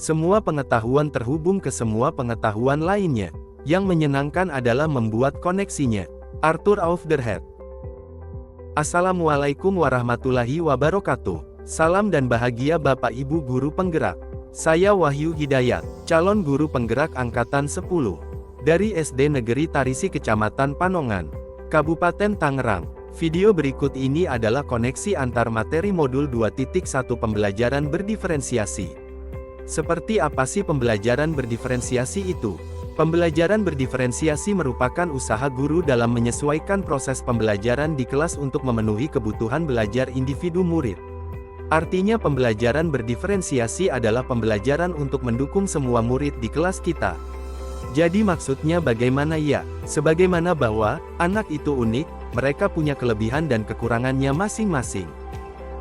Semua pengetahuan terhubung ke semua pengetahuan lainnya. Yang menyenangkan adalah membuat koneksinya. Arthur Aufderhead. Assalamualaikum warahmatullahi wabarakatuh. Salam dan bahagia Bapak Ibu Guru Penggerak. Saya Wahyu Hidayat, calon guru penggerak Angkatan 10. Dari SD Negeri Tarisi Kecamatan Panongan, Kabupaten Tangerang. Video berikut ini adalah koneksi antar materi modul 2.1 pembelajaran berdiferensiasi. Seperti apa sih pembelajaran berdiferensiasi itu? Pembelajaran berdiferensiasi merupakan usaha guru dalam menyesuaikan proses pembelajaran di kelas untuk memenuhi kebutuhan belajar individu murid. Artinya pembelajaran berdiferensiasi adalah pembelajaran untuk mendukung semua murid di kelas kita. Jadi maksudnya bagaimana ya? Sebagaimana bahwa, anak itu unik, mereka punya kelebihan dan kekurangannya masing-masing.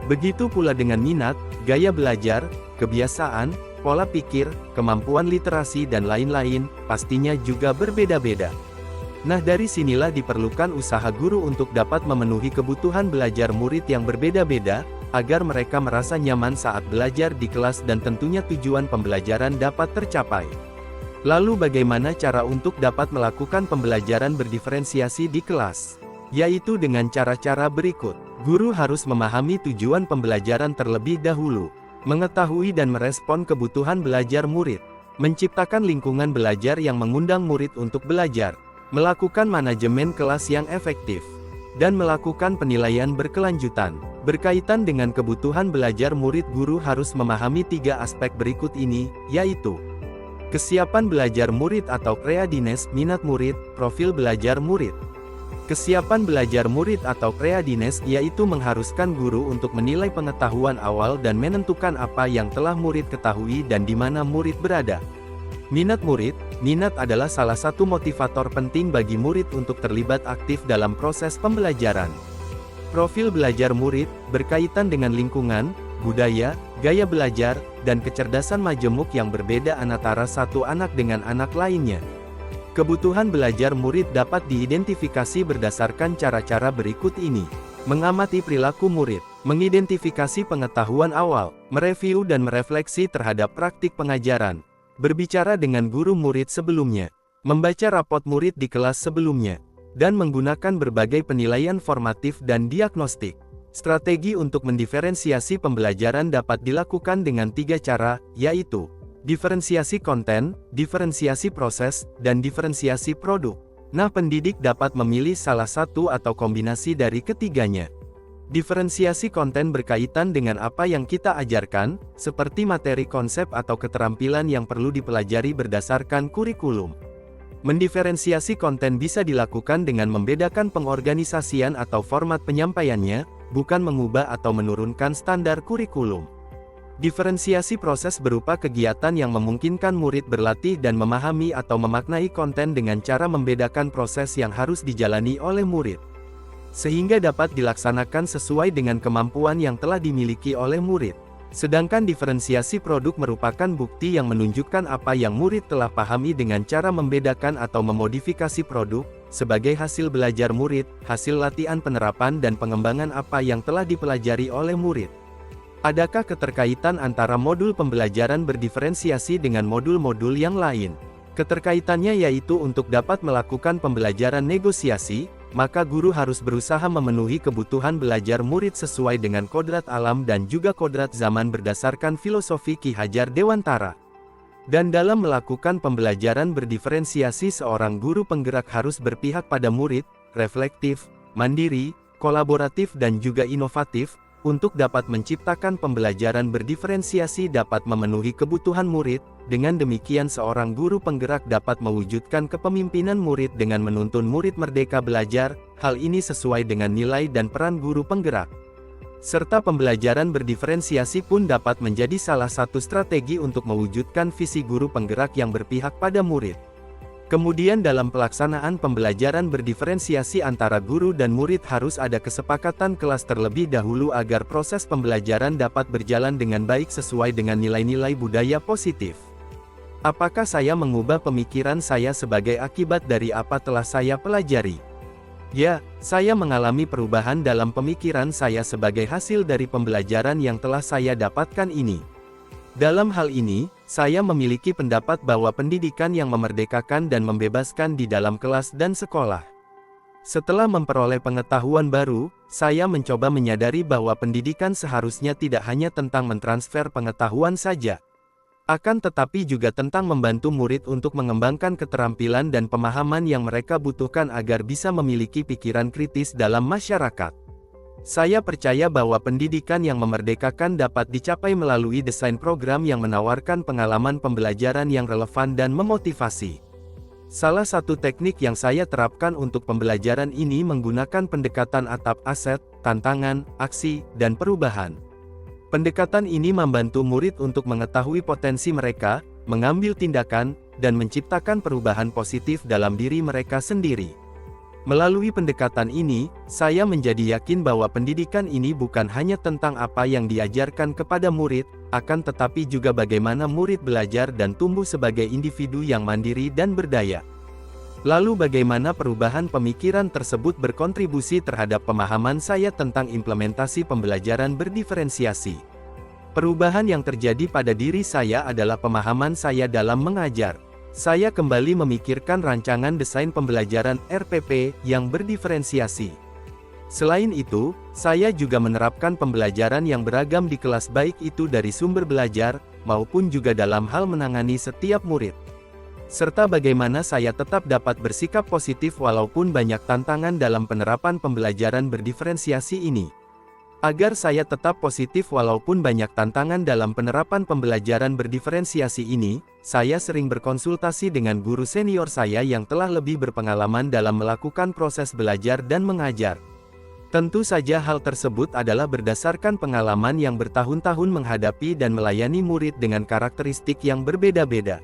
Begitu pula dengan minat, gaya belajar, kebiasaan, pola pikir, kemampuan literasi dan lain-lain, pastinya juga berbeda-beda. Nah dari sinilah diperlukan usaha guru untuk dapat memenuhi kebutuhan belajar murid yang berbeda-beda, agar mereka merasa nyaman saat belajar di kelas dan tentunya tujuan pembelajaran dapat tercapai. Lalu bagaimana cara untuk dapat melakukan pembelajaran berdiferensiasi di kelas? Yaitu dengan cara-cara berikut. Guru harus memahami tujuan pembelajaran terlebih dahulu. Mengetahui dan merespon kebutuhan belajar murid, menciptakan lingkungan belajar yang mengundang murid untuk belajar, melakukan manajemen kelas yang efektif, dan melakukan penilaian berkelanjutan. Berkaitan dengan kebutuhan belajar murid, guru harus memahami 3 aspek berikut ini, yaitu kesiapan belajar murid atau readiness, minat murid, profil belajar murid. Kesiapan belajar murid atau readiness yaitu mengharuskan guru untuk menilai pengetahuan awal dan menentukan apa yang telah murid ketahui dan di mana murid berada. Minat murid, minat adalah salah satu motivator penting bagi murid untuk terlibat aktif dalam proses pembelajaran. Profil belajar murid, berkaitan dengan lingkungan, budaya, gaya belajar, dan kecerdasan majemuk yang berbeda antara satu anak dengan anak lainnya. Kebutuhan belajar murid dapat diidentifikasi berdasarkan cara-cara berikut ini. Mengamati perilaku murid, mengidentifikasi pengetahuan awal, mereview dan merefleksi terhadap praktik pengajaran, berbicara dengan guru murid sebelumnya, membaca rapot murid di kelas sebelumnya, dan menggunakan berbagai penilaian formatif dan diagnostik. Strategi untuk mendiferensiasi pembelajaran dapat dilakukan dengan 3 cara, yaitu diferensiasi konten, diferensiasi proses, dan diferensiasi produk. Nah, pendidik dapat memilih salah satu atau kombinasi dari ketiganya. Diferensiasi konten berkaitan dengan apa yang kita ajarkan, seperti materi konsep atau keterampilan yang perlu dipelajari berdasarkan kurikulum. Mendiferensiasi konten bisa dilakukan dengan membedakan pengorganisasian atau format penyampaiannya, bukan mengubah atau menurunkan standar kurikulum. Diferensiasi proses berupa kegiatan yang memungkinkan murid berlatih dan memahami atau memaknai konten dengan cara membedakan proses yang harus dijalani oleh murid, sehingga dapat dilaksanakan sesuai dengan kemampuan yang telah dimiliki oleh murid. Sedangkan diferensiasi produk merupakan bukti yang menunjukkan apa yang murid telah pahami dengan cara membedakan atau memodifikasi produk, sebagai hasil belajar murid, hasil latihan penerapan dan pengembangan apa yang telah dipelajari oleh murid. Adakah keterkaitan antara modul pembelajaran berdiferensiasi dengan modul-modul yang lain? Keterkaitannya yaitu untuk dapat melakukan pembelajaran negosiasi, maka guru harus berusaha memenuhi kebutuhan belajar murid sesuai dengan kodrat alam dan juga kodrat zaman berdasarkan filosofi Ki Hajar Dewantara. Dan dalam melakukan pembelajaran berdiferensiasi, seorang guru penggerak harus berpihak pada murid, reflektif, mandiri, kolaboratif dan juga inovatif, untuk dapat menciptakan pembelajaran berdiferensiasi dapat memenuhi kebutuhan murid. Dengan demikian seorang guru penggerak dapat mewujudkan kepemimpinan murid dengan menuntun murid merdeka belajar. Hal ini sesuai dengan nilai dan peran guru penggerak. Serta pembelajaran berdiferensiasi pun dapat menjadi salah satu strategi untuk mewujudkan visi guru penggerak yang berpihak pada murid. Kemudian dalam pelaksanaan pembelajaran berdiferensiasi antara guru dan murid harus ada kesepakatan kelas terlebih dahulu agar proses pembelajaran dapat berjalan dengan baik sesuai dengan nilai-nilai budaya positif. Apakah saya mengubah pemikiran saya sebagai akibat dari apa telah saya pelajari? Ya, saya mengalami perubahan dalam pemikiran saya sebagai hasil dari pembelajaran yang telah saya dapatkan ini. Dalam hal ini, saya memiliki pendapat bahwa pendidikan yang memerdekakan dan membebaskan di dalam kelas dan sekolah. Setelah memperoleh pengetahuan baru, saya mencoba menyadari bahwa pendidikan seharusnya tidak hanya tentang mentransfer pengetahuan saja, akan tetapi juga tentang membantu murid untuk mengembangkan keterampilan dan pemahaman yang mereka butuhkan agar bisa memiliki pikiran kritis dalam masyarakat. Saya percaya bahwa pendidikan yang memerdekakan dapat dicapai melalui desain program yang menawarkan pengalaman pembelajaran yang relevan dan memotivasi. Salah satu teknik yang saya terapkan untuk pembelajaran ini menggunakan pendekatan atap aset, tantangan, aksi, dan perubahan. Pendekatan ini membantu murid untuk mengetahui potensi mereka, mengambil tindakan, dan menciptakan perubahan positif dalam diri mereka sendiri. Melalui pendekatan ini, saya menjadi yakin bahwa pendidikan ini bukan hanya tentang apa yang diajarkan kepada murid, akan tetapi juga bagaimana murid belajar dan tumbuh sebagai individu yang mandiri dan berdaya. Lalu bagaimana perubahan pemikiran tersebut berkontribusi terhadap pemahaman saya tentang implementasi pembelajaran berdiferensiasi? Perubahan yang terjadi pada diri saya adalah pemahaman saya dalam mengajar. Saya kembali memikirkan rancangan desain pembelajaran RPP yang berdiferensiasi. Selain itu, saya juga menerapkan pembelajaran yang beragam di kelas, baik itu dari sumber belajar, maupun juga dalam hal menangani setiap murid. Serta bagaimana saya tetap dapat bersikap positif walaupun banyak tantangan dalam penerapan pembelajaran berdiferensiasi ini. Agar saya tetap positif walaupun banyak tantangan dalam penerapan pembelajaran berdiferensiasi ini, saya sering berkonsultasi dengan guru senior saya yang telah lebih berpengalaman dalam melakukan proses belajar dan mengajar. Tentu saja hal tersebut adalah berdasarkan pengalaman yang bertahun-tahun menghadapi dan melayani murid dengan karakteristik yang berbeda-beda.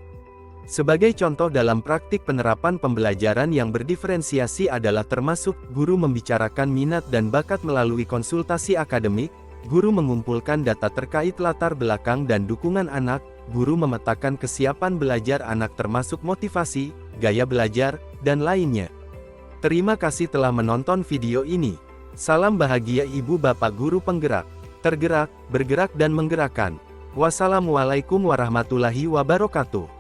Sebagai contoh dalam praktik penerapan pembelajaran yang berdiferensiasi adalah termasuk, guru membicarakan minat dan bakat melalui konsultasi akademik, guru mengumpulkan data terkait latar belakang dan dukungan anak, guru memetakan kesiapan belajar anak termasuk motivasi, gaya belajar, dan lainnya. Terima kasih telah menonton video ini. Salam bahagia Ibu Bapak Guru Penggerak. Tergerak, bergerak dan menggerakkan. Wassalamualaikum warahmatullahi wabarakatuh.